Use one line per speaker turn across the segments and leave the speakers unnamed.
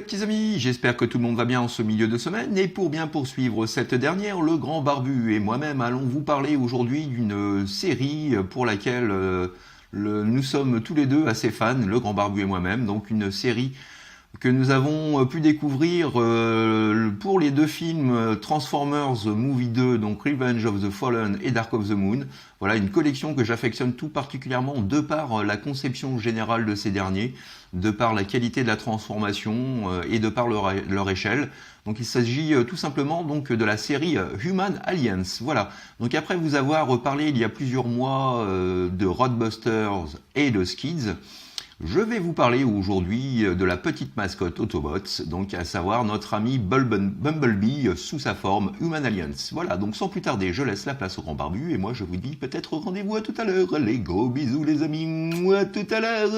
petits amis, j'espère que tout le monde va bien en ce milieu de semaine et pour bien poursuivre cette dernière, le grand barbu et moi-même allons vous parler aujourd'hui d'une série pour laquelle nous sommes tous les deux assez fans, le grand barbu et moi-même, donc une série que nous avons pu découvrir pour les deux films Transformers Movie 2, donc Revenge of the Fallen et Dark of the Moon. Voilà une collection que j'affectionne tout particulièrement de par la conception générale de ces derniers, de par la qualité de la transformation et de par leur échelle. Donc il s'agit tout simplement donc de la série Human Alliance. Voilà. Donc après vous avoir parlé il y a plusieurs mois de Roadbusters et de Skids, je vais vous parler aujourd'hui de la petite mascotte Autobots, donc à savoir notre ami Bumblebee sous sa forme Human Alliance. Voilà, donc sans plus tarder, je laisse la place au grand barbu et moi je vous dis peut-être rendez-vous à tout à l'heure. Les gros bisous les amis, à tout à l'heure.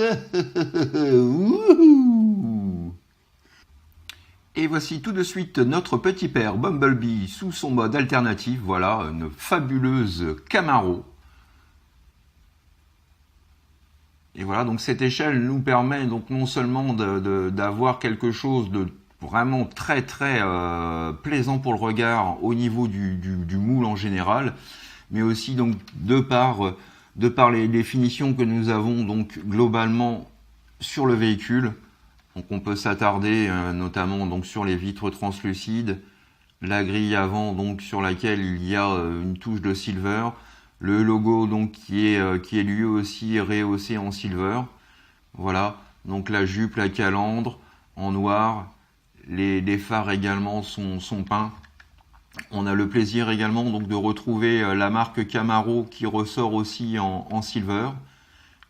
Et voici tout de suite notre petit père Bumblebee sous son mode alternatif. Voilà, une fabuleuse Camaro. Et voilà, donc cette échelle nous permet donc non seulement d'avoir quelque chose de vraiment très plaisant pour le regard au niveau du moule en général, mais aussi donc de par les finitions que nous avons donc globalement sur le véhicule. Donc on peut s'attarder notamment donc sur les vitres translucides, la grille avant donc sur laquelle il y a une touche de silver. Le logo donc qui est lui aussi rehaussé en silver. Voilà, donc la jupe, la calandre en noir. Les phares également sont peints. On a le plaisir également donc de retrouver la marque Camaro qui ressort aussi en silver.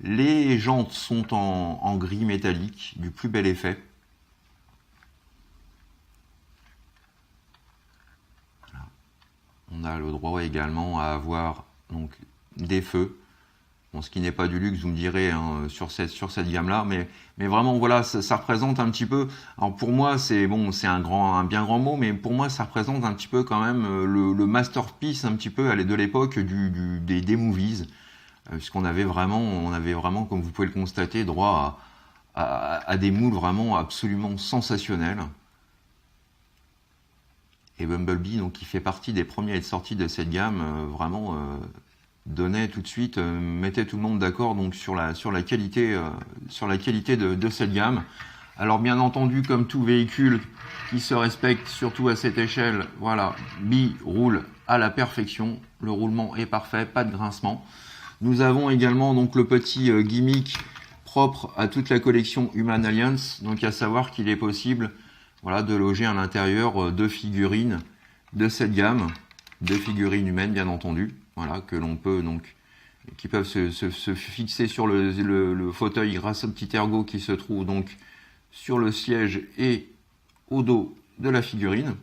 Les jantes sont en gris métallique, du plus bel effet. Voilà. On a le droit également à avoir donc des feux, bon, ce qui n'est pas du luxe, vous me direz hein, sur cette gamme-là, mais vraiment voilà, ça représente un petit peu. Alors pour moi, c'est bon, c'est un bien grand mot, mais pour moi, ça représente un petit peu quand même le masterpiece un petit peu de l'époque des movies, puisqu'on avait vraiment, comme vous pouvez le constater, droit à des moules vraiment absolument sensationnels. Et Bumblebee, donc, qui fait partie des premiers à être sortis de cette gamme, vraiment donnait tout de suite, mettait tout le monde d'accord donc sur la qualité de cette gamme. Alors bien entendu, comme tout véhicule qui se respecte, surtout à cette échelle, voilà, Bee roule à la perfection. Le roulement est parfait, pas de grincement. Nous avons également donc le petit gimmick propre à toute la collection Human Alliance, donc à savoir qu'il est possible voilà, de loger à l'intérieur deux figurines de cette gamme, deux figurines humaines bien entendu, voilà, que l'on peut donc, qui peuvent se fixer sur le fauteuil grâce au petit ergot qui se trouve donc sur le siège et au dos de la figurine.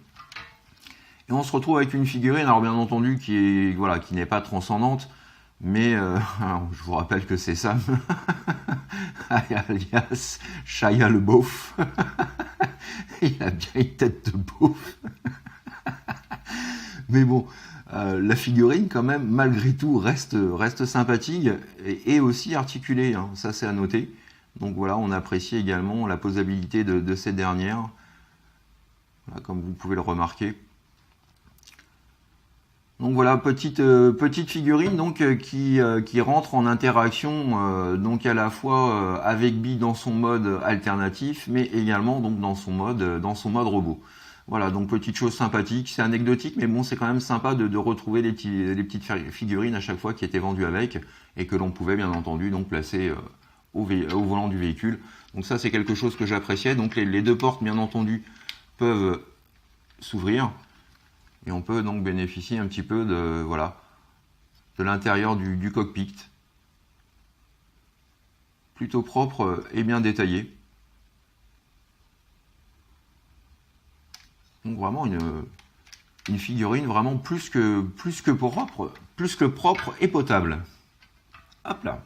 Et on se retrouve avec une figurine, alors bien entendu qui n'est pas transcendante, mais je vous rappelle que c'est Sam, alias Shia le beauf. Il a bien une tête de beauf. Mais bon, la figurine quand même, malgré tout, reste sympathique et aussi articulée, hein, ça c'est à noter. Donc voilà, on apprécie également la posabilité de ces dernières, voilà, comme vous pouvez le remarquer. Donc voilà, petite figurine donc qui rentre en interaction donc à la fois avec Bee dans son mode alternatif, mais également donc dans son mode robot. Voilà, donc petite chose sympathique, c'est anecdotique, mais bon, c'est quand même sympa de retrouver les petites figurines à chaque fois qui étaient vendues avec et que l'on pouvait bien entendu donc placer au volant du véhicule. Donc ça, c'est quelque chose que j'appréciais. Donc les deux portes, bien entendu, peuvent s'ouvrir. Et on peut donc bénéficier un petit peu de l'intérieur du cockpit. Plutôt propre et bien détaillé. Donc vraiment une figurine vraiment plus que propre et potable. Hop là.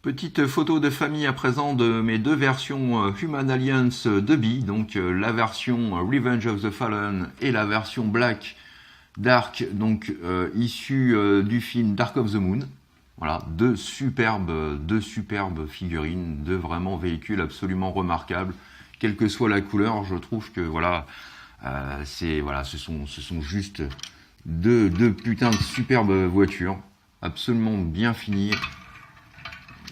Petite photo de famille à présent de mes deux versions Human Alliance de Bee, donc la version Revenge of the Fallen et la version Black Dark, donc issue du film Dark of the Moon. Voilà, deux superbes figurines, deux vraiment véhicules absolument remarquables quelle que soit la couleur, je trouve que voilà, ce sont juste deux putains de superbes voitures, absolument bien finies.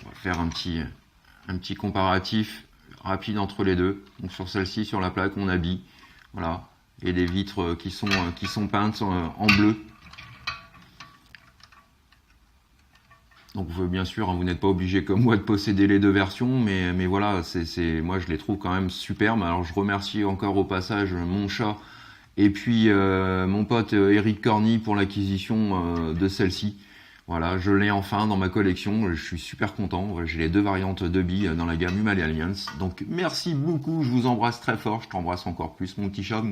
On va faire un petit comparatif rapide entre les deux. Donc sur celle-ci, sur la plaque, on habille, voilà, et des vitres qui sont peintes en bleu. Donc bien sûr, vous n'êtes pas obligé comme moi de posséder les deux versions, mais voilà, moi je les trouve quand même superbes. Alors je remercie encore au passage mon chat et puis mon pote Eric Corny pour l'acquisition de celle-ci. Voilà, je l'ai enfin dans ma collection, je suis super content. J'ai les deux variantes de billes dans la gamme Human Alliance. Donc merci beaucoup, je vous embrasse très fort, je t'embrasse encore plus mon petit chat.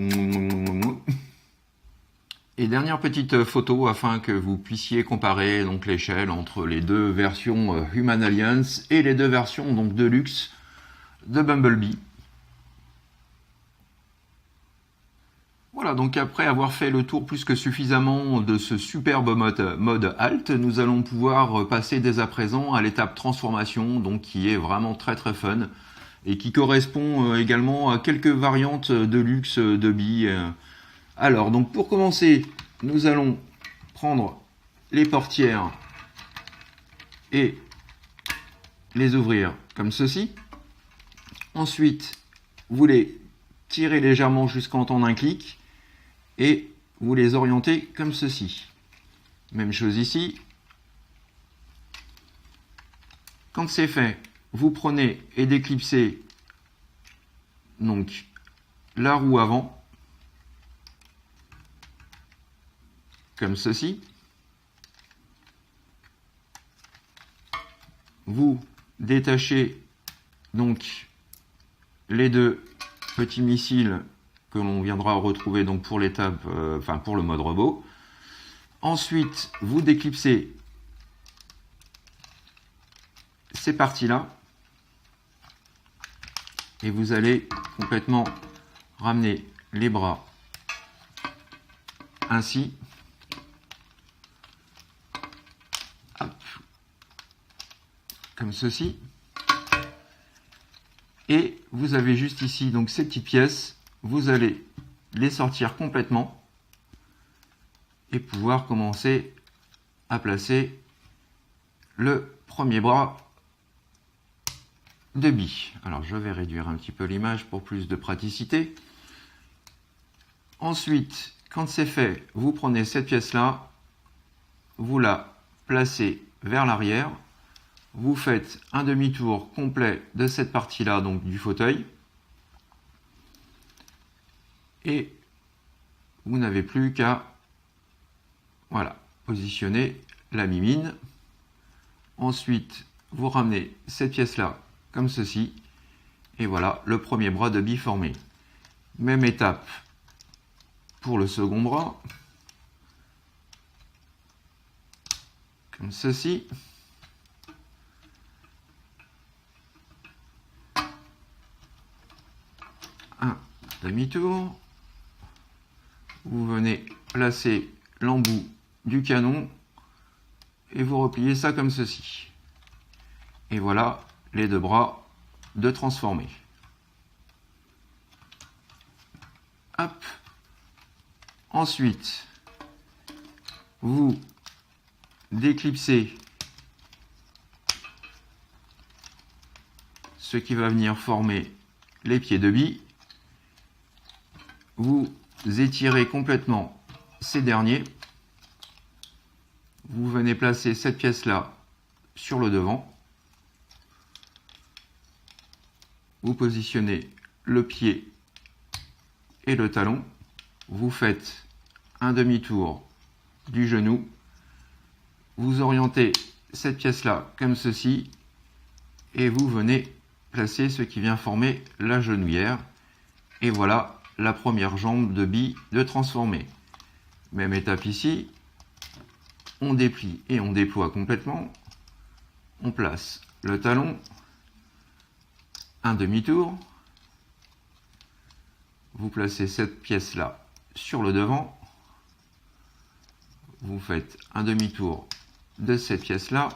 Et dernière petite photo afin que vous puissiez comparer donc l'échelle entre les deux versions Human Alliance et les deux versions donc Deluxe de Bumblebee. Voilà, donc après avoir fait le tour plus que suffisamment de ce superbe mode Alt, nous allons pouvoir passer dès à présent à l'étape transformation, donc qui est vraiment très très fun et qui correspond également à quelques variantes de luxe de billes. Alors, donc pour commencer, nous allons prendre les portières et les ouvrir comme ceci. Ensuite, vous les tirez légèrement jusqu'en temps d'un clic et vous les orientez comme ceci. Même chose ici. Quand c'est fait, vous prenez et déclipsez donc la roue avant, comme ceci. Vous détachez donc les deux petits missiles que l'on viendra retrouver donc pour l'étape, pour le mode robot. Ensuite, vous déclipsez ces parties-là et vous allez complètement ramener les bras ainsi. Comme ceci. Et vous avez juste ici donc ces petites pièces, vous allez les sortir complètement et pouvoir commencer à placer le premier bras de billes. Alors je vais réduire un petit peu l'image pour plus de praticité. Ensuite, quand c'est fait, vous prenez cette pièce-là, vous la placez vers l'arrière. Vous faites un demi-tour complet de cette partie-là, donc du fauteuil. Et vous n'avez plus qu'à positionner la mimine. Ensuite, vous ramenez cette pièce-là comme ceci. Et voilà, le premier bras de billes formé. Même étape pour le second bras. Comme ceci. Un demi-tour. Vous venez placer l'embout du canon et vous repliez ça comme ceci. Et voilà les deux bras de transformés. Hop. Ensuite, vous déclipsez ce qui va venir former les pieds de billes. Vous étirez complètement ces derniers. Vous venez placer cette pièce-là sur le devant. Vous positionnez le pied et le talon. Vous faites un demi-tour du genou. Vous orientez cette pièce-là comme ceci. Et vous venez placer ce qui vient former la genouillère. Et voilà la première jambe de billes de transformer. Même étape ici. On déplie et on déploie complètement. On place le talon. Un demi-tour. Vous placez cette pièce-là sur le devant. Vous faites un demi-tour de cette pièce-là.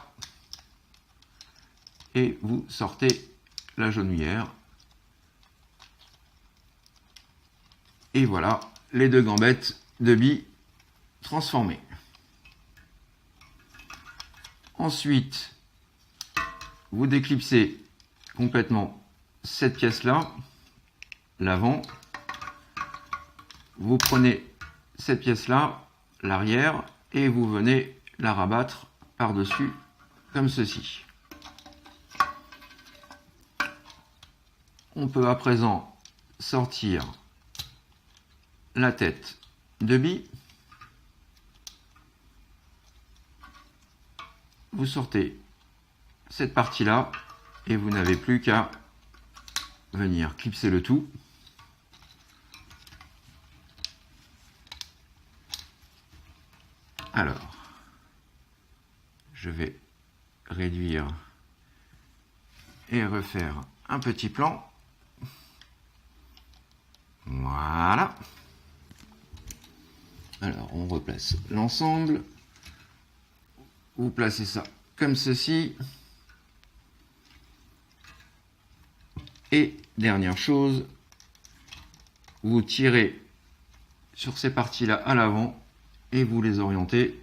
Et vous sortez la genouillère. Et voilà, les deux gambettes de billes transformées. Ensuite, vous déclipsez complètement cette pièce-là, l'avant. Vous prenez cette pièce-là, l'arrière, et vous venez la rabattre par-dessus, comme ceci. On peut à présent sortir la tête de bille. Vous sortez cette partie-là et vous n'avez plus qu'à venir clipser le tout. Alors, je vais réduire et refaire un petit plan. Voilà. Alors, on replace l'ensemble. Vous placez ça comme ceci. Et dernière chose, vous tirez sur ces parties-là à l'avant et vous les orientez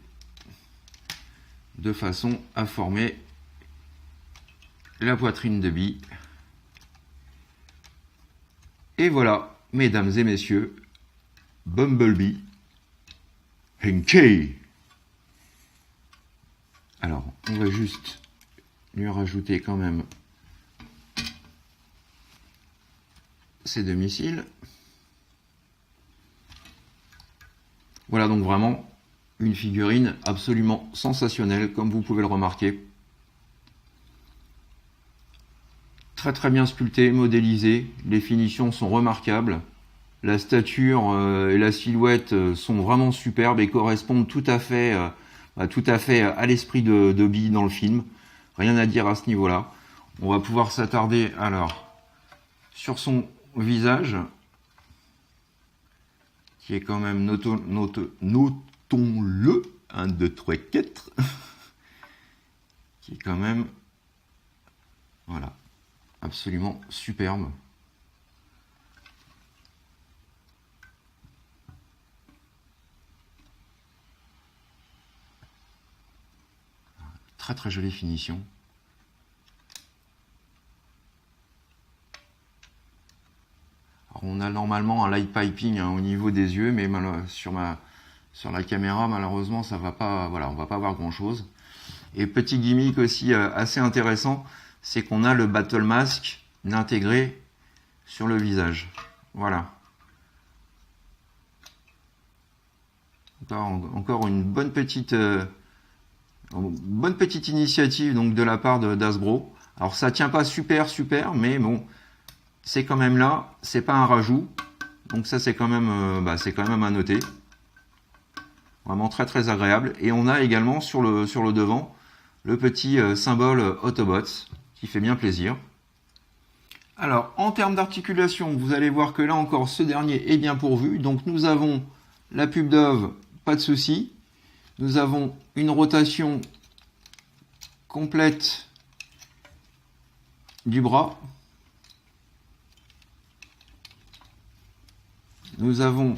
de façon à former la poitrine de bille. Et voilà, mesdames et messieurs, Bumblebee Henkei. Alors, on va juste lui rajouter quand même ces deux missiles. Voilà donc vraiment une figurine absolument sensationnelle, comme vous pouvez le remarquer. Très très bien sculptée, modélisée, les finitions sont remarquables. La stature et la silhouette sont vraiment superbes et correspondent tout à fait à l'esprit de Bee dans le film. Rien à dire à ce niveau-là. On va pouvoir s'attarder alors sur son visage, qui est quand même, notons-le, 1, 2, 3, 4, qui est quand même, voilà, absolument superbe. Très très jolie finition. Alors, on a normalement un light piping au niveau des yeux, mais sur la caméra, malheureusement, ça va pas. Voilà, on va pas voir grand chose. Et petit gimmick aussi assez intéressant, c'est qu'on a le battle mask intégré sur le visage. Voilà. Encore une bonne petite initiative donc de la part d'Hasbro. Alors ça tient pas super, mais bon, c'est quand même là, c'est pas un rajout. Donc ça c'est quand même à noter. Vraiment très très agréable. Et on a également sur le devant le petit symbole Autobots qui fait bien plaisir. Alors en termes d'articulation, vous allez voir que là encore ce dernier est bien pourvu. Donc nous avons la pub Dove, pas de souci. Nous avons une rotation complète du bras. Nous avons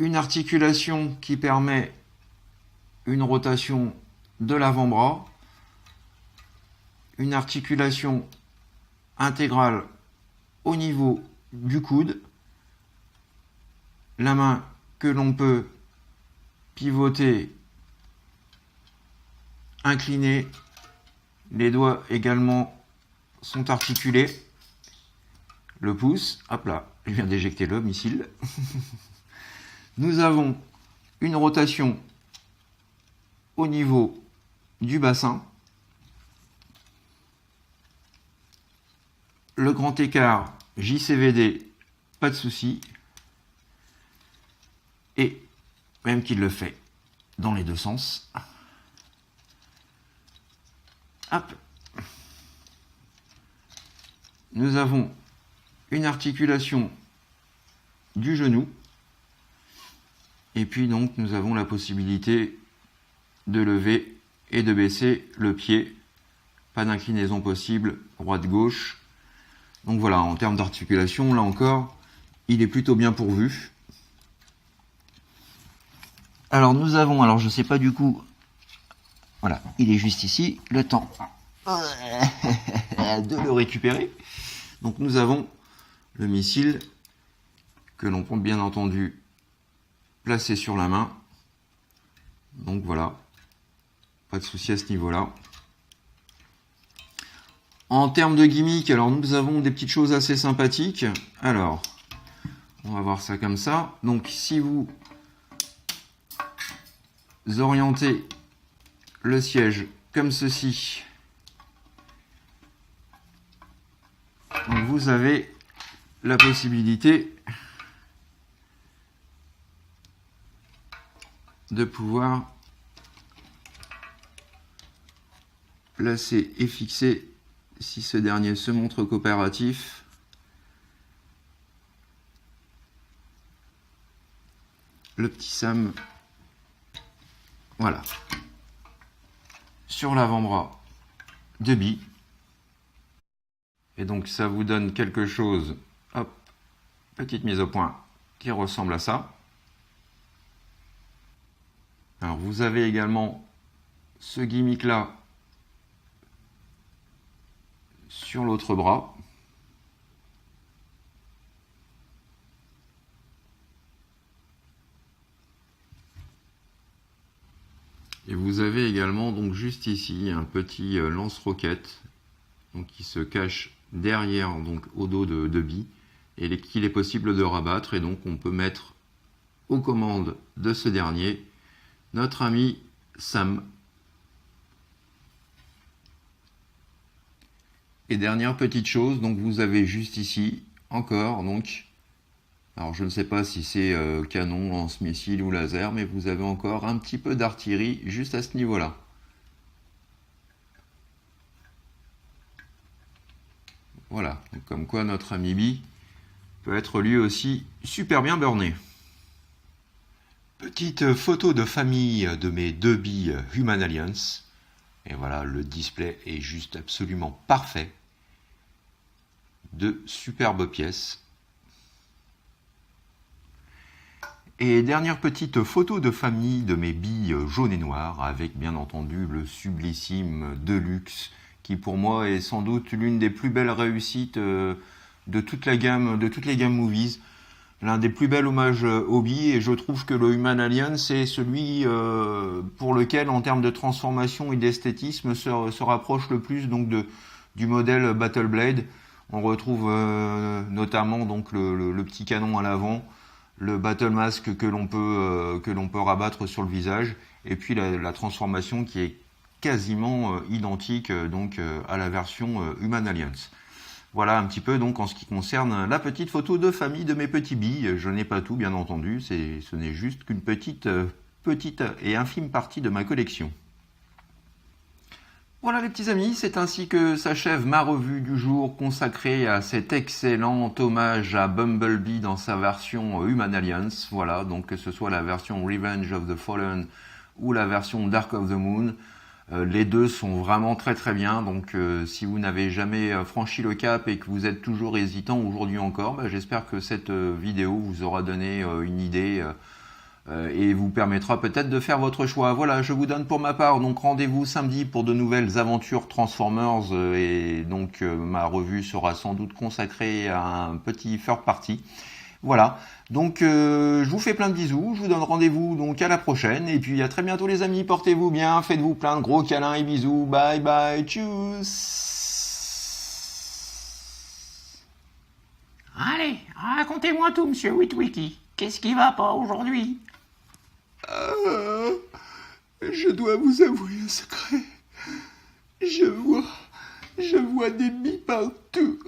une articulation qui permet une rotation de l'avant-bras. Une articulation intégrale au niveau du coude. La main que l'on peut pivoter, incliner, les doigts également sont articulés, le pouce, hop là, je viens d'éjecter le missile. Nous avons une rotation au niveau du bassin, le grand écart JCVD, pas de souci, et même qu'il le fait dans les deux sens. Hop. Nous avons une articulation du genou. Et puis donc nous avons la possibilité de lever et de baisser le pied. Pas d'inclinaison possible, droite-gauche. Donc voilà, en termes d'articulation, là encore, il est plutôt bien pourvu. Alors nous avons, alors je sais pas du coup, voilà, il est juste ici, le temps de le récupérer. Donc nous avons le missile que l'on peut bien entendu placer sur la main. Donc voilà, pas de souci à ce niveau-là. En termes de gimmick, alors nous avons des petites choses assez sympathiques. Alors, on va voir ça comme ça. Donc si vous orientez le siège comme ceci, donc vous avez la possibilité de pouvoir placer et fixer, si ce dernier se montre coopératif, le petit SAM, voilà, sur l'avant-bras de Bee. Et donc ça vous donne quelque chose, hop, petite mise au point, qui ressemble à ça. Alors vous avez également ce gimmick là sur l'autre bras. Et vous avez également donc juste ici un petit lance-roquette qui se cache derrière, donc au dos de Bee, et qu'il est possible de rabattre. Et donc on peut mettre aux commandes de ce dernier notre ami Sam. Et dernière petite chose, donc vous avez juste ici encore, donc, alors je ne sais pas si c'est canon, lance-missile ou laser, mais vous avez encore un petit peu d'artillerie juste à ce niveau-là. Voilà, donc comme quoi notre ami Bee peut être lui aussi super bien burné. Petite photo de famille de mes deux Bee Human Alliance. Et voilà, le display est juste absolument parfait. De superbes pièces. Et dernière petite photo de famille de mes Bee jaunes et noires, avec bien entendu le sublissime Deluxe, qui pour moi est sans doute l'une des plus belles réussites de toute la gamme, de toutes les gammes Movies. L'un des plus bels hommages au Bee, et je trouve que le Human Alliance c'est celui pour lequel, en termes de transformation et d'esthétisme, se rapproche le plus donc du modèle Battle Blade. On retrouve notamment donc le petit canon à l'avant, le Battle Mask que l'on peut rabattre sur le visage, et puis la transformation qui est quasiment identique donc à la version Human Alliance. Voilà un petit peu donc en ce qui concerne la petite photo de famille de mes petits Bee. Je n'ai pas tout bien entendu, ce n'est juste qu'une petite et infime partie de ma collection. Voilà les petits amis, c'est ainsi que s'achève ma revue du jour consacrée à cet excellent hommage à Bumblebee dans sa version Human Alliance. Voilà, donc que ce soit la version Revenge of the Fallen ou la version Dark of the Moon. Les deux sont vraiment très très bien, donc si vous n'avez jamais franchi le cap et que vous êtes toujours hésitant aujourd'hui encore, j'espère que cette vidéo vous aura donné une idée et vous permettra peut-être de faire votre choix. Voilà, je vous donne pour ma part donc rendez-vous samedi pour de nouvelles aventures Transformers et donc ma revue sera sans doute consacrée à un petit third party. Voilà, donc je vous fais plein de bisous, je vous donne rendez-vous donc à la prochaine, et puis à très bientôt les amis, portez-vous bien, faites-vous plein de gros câlins et bisous, bye bye, tchuss.
Allez, racontez-moi tout, monsieur Witwicky. Qu'est-ce qui va pas aujourd'hui?
Je dois vous avouer un secret, je vois des Bee partout.